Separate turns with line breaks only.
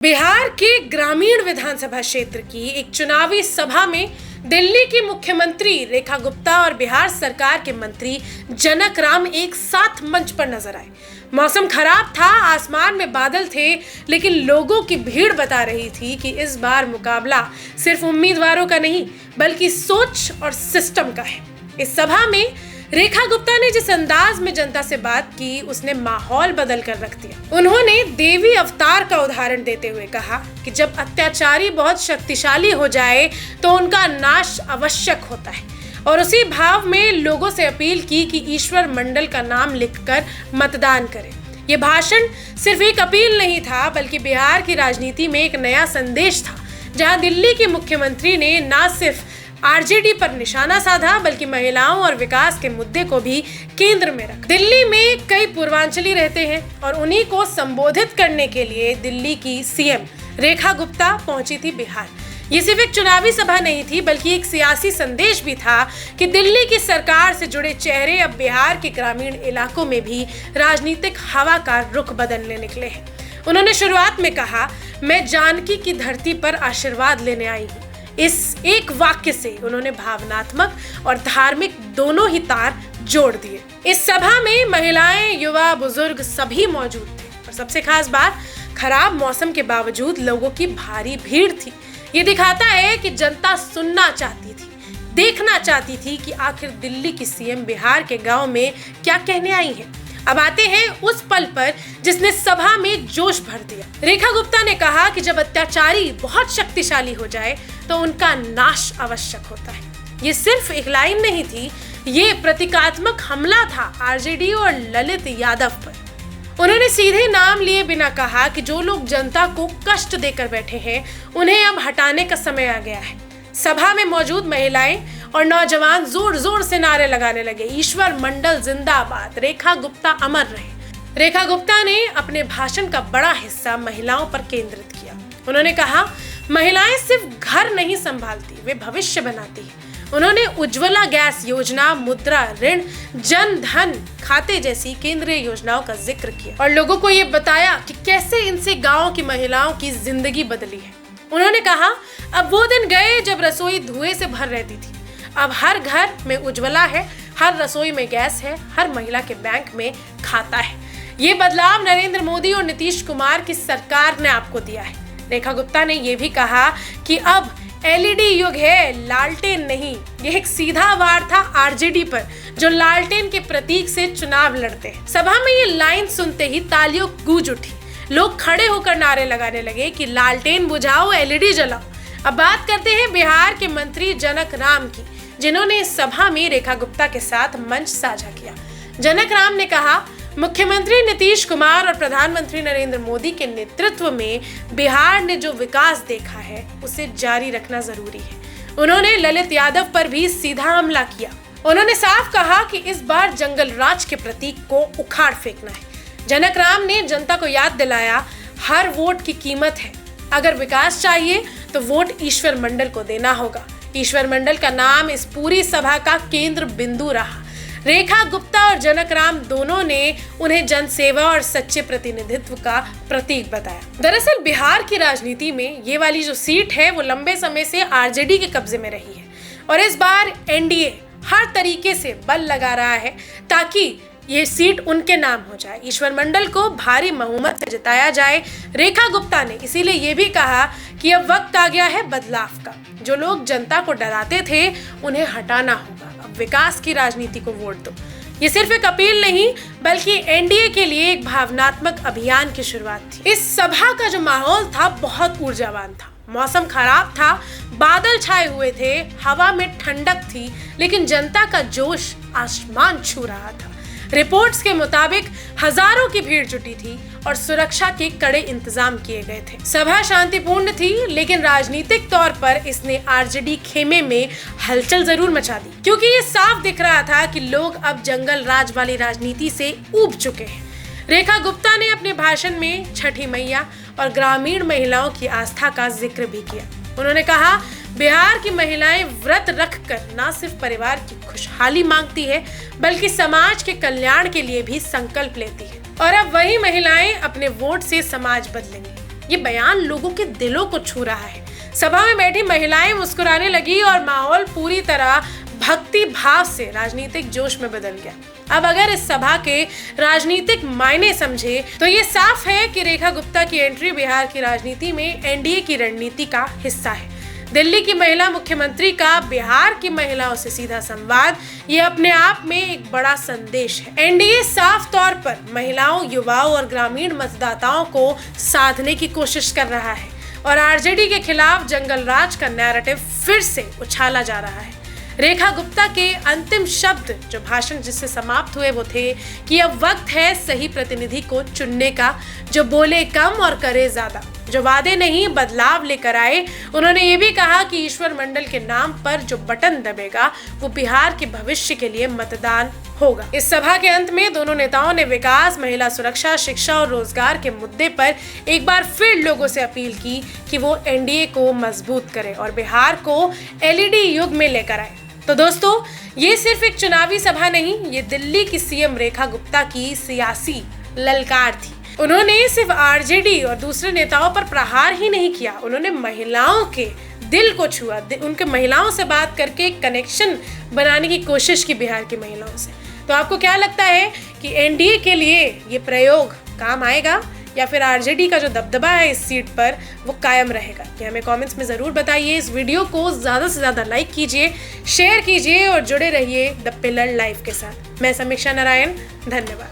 बिहार के ग्रामीण विधानसभा क्षेत्र की एक चुनावी सभा में दिल्ली की मुख्यमंत्री रेखा गुप्ता और बिहार सरकार के मंत्री जनक राम एक साथ मंच पर नजर आए। मौसम खराब था, आसमान में बादल थे, लेकिन लोगों की भीड़ बता रही थी कि इस बार मुकाबला सिर्फ उम्मीदवारों का नहीं बल्कि सोच और सिस्टम का है। इस सभा में रेखा गुप्ता ने जिस अंदाज में जनता से बात की, उसने माहौल बदल कर रख दिया। उन्होंने देवी अवतार का उदाहरण देते हुए कहा कि जब अत्याचारी बहुत शक्तिशाली हो जाए तो उनका नाश आवश्यक होता है, और उसी भाव में लोगों से अपील की कि ईश्वर मंडल का नाम लिखकर मतदान करें। ये भाषण सिर्फ एक अपील नहीं था, बल्कि बिहार की राजनीति में एक नया संदेश था, जहां दिल्ली के मुख्यमंत्री ने न सिर्फ आरजेडी पर निशाना साधा बल्कि महिलाओं और विकास के मुद्दे को भी केंद्र में रखा। दिल्ली में कई पूर्वांचली रहते हैं और उन्हीं को संबोधित करने के लिए दिल्ली की सीएम रेखा गुप्ता पहुंची थी बिहार। ये सिर्फ एक चुनावी सभा नहीं थी, बल्कि एक सियासी संदेश भी था कि दिल्ली की सरकार से जुड़े चेहरे अब बिहार के ग्रामीण इलाकों में भी राजनीतिक हवा का रुख बदलने निकले हैं। उन्होंने शुरुआत में कहा, मैं जानकी की धरती पर आशीर्वाद लेने आई हूँ। इस एक वाक्य से उन्होंने भावनात्मक और धार्मिक दोनों ही तार जोड़ दिए। इस सभा में महिलाएं, युवा, बुजुर्ग सभी मौजूद थे, और सबसे खास बात, खराब मौसम के बावजूद लोगों की भारी भीड़ थी। ये दिखाता है कि जनता सुनना चाहती थी, देखना चाहती थी कि आखिर दिल्ली की सीएम बिहार के गांव में क्या कहने आई हैं। अब आते हैं उस पल पर जिसने सभा में जोश भर दिया। रेखा गुप्ता ने कहा कि जब अत्याचारी बहुत शक्तिशाली हो जाए तो उनका नाश आवश्यक होता है। ये सिर्फ एक लाइन नहीं थी, ये प्रतीकात्मक हमला था आरजेडी और ललित यादव पर। उन्होंने सीधे नाम लिए बिना कहा कि जो लोग जनता को कष्ट देकर बैठे हैं, उन्हें अब हटाने का समय आ गया है। सभा में मौजूद महिलाएं और नौजवान जोर जोर से नारे लगाने लगे, ईश्वर मंडल जिंदाबाद, रेखा गुप्ता अमर रहे। रेखा गुप्ता ने अपने भाषण का बड़ा हिस्सा महिलाओं पर केंद्रित किया। उन्होंने कहा, महिलाएं सिर्फ घर नहीं संभालती, वे भविष्य बनाती हैं। उन्होंने उज्ज्वला गैस योजना, मुद्रा ऋण, जन धन खाते जैसी केंद्रीय योजनाओं का जिक्र किया और लोगों को ये बताया कि कैसे इनसे गांव की महिलाओं की जिंदगी बदली है। उन्होंने कहा, अब वो दिन गए जब रसोई धुएं से भर रहती थी। अब हर घर में उज्ज्वला है, हर रसोई में गैस है, हर महिला के बैंक में खाता है। ये बदलाव नरेंद्र मोदी और नीतीश कुमार की सरकार ने आपको दिया है। रेखा गुप्ता ने यह भी कहा कि अब एलईडी युग है, लालटेन नहीं। यह एक सीधा वार था आरजेडी पर, जो लालटेन के प्रतीक से चुनाव लड़ते हैं। सभा में ये लाइन सुनते ही तालियों गूंज उठी। लोग खड़े होकर नारे लगाने लगे कि लालटेन बुझाओ, एलईडी जलाओ। अब बात करते हैं बिहार के मंत्री जनक राम की, जिन्होंने इस सभा में रेखा गुप्ता के साथ मंच साझा किया। जनक राम ने कहा, मुख्यमंत्री नीतीश कुमार और प्रधानमंत्री नरेंद्र मोदी के नेतृत्व में बिहार ने जो विकास देखा है, उसे जारी रखना जरूरी है। उन्होंने ललित यादव पर भी सीधा हमला किया। उन्होंने साफ कहा कि इस बार जंगल राज के प्रतीक को उखाड़ फेंकना है। जनक राम ने जनता को याद दिलाया, हर वोट की कीमत है। अगर विकास चाहिए तो वोट ईश्वर मंडल को देना होगा। ईश्वर मंडल का नाम इस पूरी सभा का केंद्र बिंदु रहा। रेखा गुप्ता और जनक राम दोनों ने उन्हें जनसेवा और सच्चे प्रतिनिधित्व का प्रतीक बताया। दरअसल बिहार की राजनीति में ये वाली जो सीट है, वो लंबे समय से आरजेडी के कब्जे में रही है, और इस बार एनडीए हर तरीके से बल लगा रहा है ताकि ये सीट उनके नाम हो जाए, ईश्वर मंडल को भारी बहुमत से जिताया जाए। रेखा गुप्ता ने इसीलिए ये भी कहा कि अब वक्त आ गया है बदलाव का। जो लोग जनता को डराते थे, उन्हें हटाना होगा। अब विकास की राजनीति को वोट दो। ये सिर्फ एक अपील नहीं, बल्कि एनडीए के लिए एक भावनात्मक अभियान की शुरुआत थी। इस सभा का जो माहौल था, बहुत ऊर्जावान था। मौसम खराब था, बादल छाए हुए थे, हवा में ठंडक थी, लेकिन जनता का जोश आसमान छू रहा था। रिपोर्ट्स के मुताबिक हजारों की भीड़ जुटी थी और सुरक्षा के कड़े इंतजाम किए गए थे। सभा शांतिपूर्ण थी, लेकिन राजनीतिक तौर पर इसने आरजेडी खेमे में हलचल जरूर मचा दी, क्योंकि ये साफ दिख रहा था कि लोग अब जंगल राज वाली राजनीति से ऊब चुके हैं। रेखा गुप्ता ने अपने भाषण में छठी मैया और ग्रामीण महिलाओं की आस्था का जिक्र भी किया। उन्होंने कहा, बिहार की महिलाएं व्रत रखकर न सिर्फ परिवार की खुशहाली मांगती है, बल्कि समाज के कल्याण के लिए भी संकल्प लेती है, और अब वही महिलाएं अपने वोट से समाज बदलेंगी। ये बयान लोगों के दिलों को छू रहा है। सभा में बैठी महिलाएं मुस्कुराने लगी और माहौल पूरी तरह भक्ति भाव से राजनीतिक जोश में बदल गया। अब अगर इस सभा के राजनीतिक मायने समझे तो ये साफ है कि रेखा गुप्ता की एंट्री बिहार की राजनीति में एनडीए की रणनीति का हिस्सा है। दिल्ली की महिला मुख्यमंत्री का बिहार की महिलाओं से सीधा संवाद ये अपने आप में एक बड़ा संदेश है। एनडीए साफ तौर पर महिलाओं, युवाओं और ग्रामीण मतदाताओं को साधने की कोशिश कर रहा है और आरजेडी के खिलाफ जंगल राज का नैरेटिव फिर से उछाला जा रहा है। रेखा गुप्ता के अंतिम शब्द जो भाषण जिससे समाप्त हुए वो थे कि अब वक्त है सही प्रतिनिधि को चुनने का, जो बोले कम और करे ज्यादा, जो वादे नहीं बदलाव लेकर आए। उन्होंने ये भी कहा कि ईश्वर मंडल के नाम पर जो बटन दबेगा वो बिहार के भविष्य के लिए मतदान होगा। इस सभा के अंत में दोनों नेताओं ने विकास, महिला सुरक्षा, शिक्षा और रोजगार के मुद्दे पर एक बार फिर लोगों से अपील की कि वो एनडीए को मजबूत करें और बिहार को एलईडी युग में लेकर आए। तो दोस्तों, ये सिर्फ एक चुनावी सभा नहीं, ये दिल्ली की सीएम रेखा गुप्ता की सियासी ललकार थी। उन्होंने सिर्फ आरजेडी और दूसरे नेताओं पर प्रहार ही नहीं किया, उन्होंने महिलाओं के दिल को छुआ, उनके महिलाओं से बात करके एक कनेक्शन बनाने की कोशिश की बिहार की महिलाओं से। तो आपको क्या लगता है कि एनडीए के लिए ये प्रयोग काम आएगा या फिर आरजेडी का जो दबदबा है इस सीट पर वो कायम रहेगा? कि हमें कमेंट्स में ज़रूर बताइए। इस वीडियो को ज़्यादा से ज़्यादा लाइक कीजिए, शेयर कीजिए और जुड़े रहिए द पिलर लाइव के साथ। मैं समीक्षा नारायण, धन्यवाद।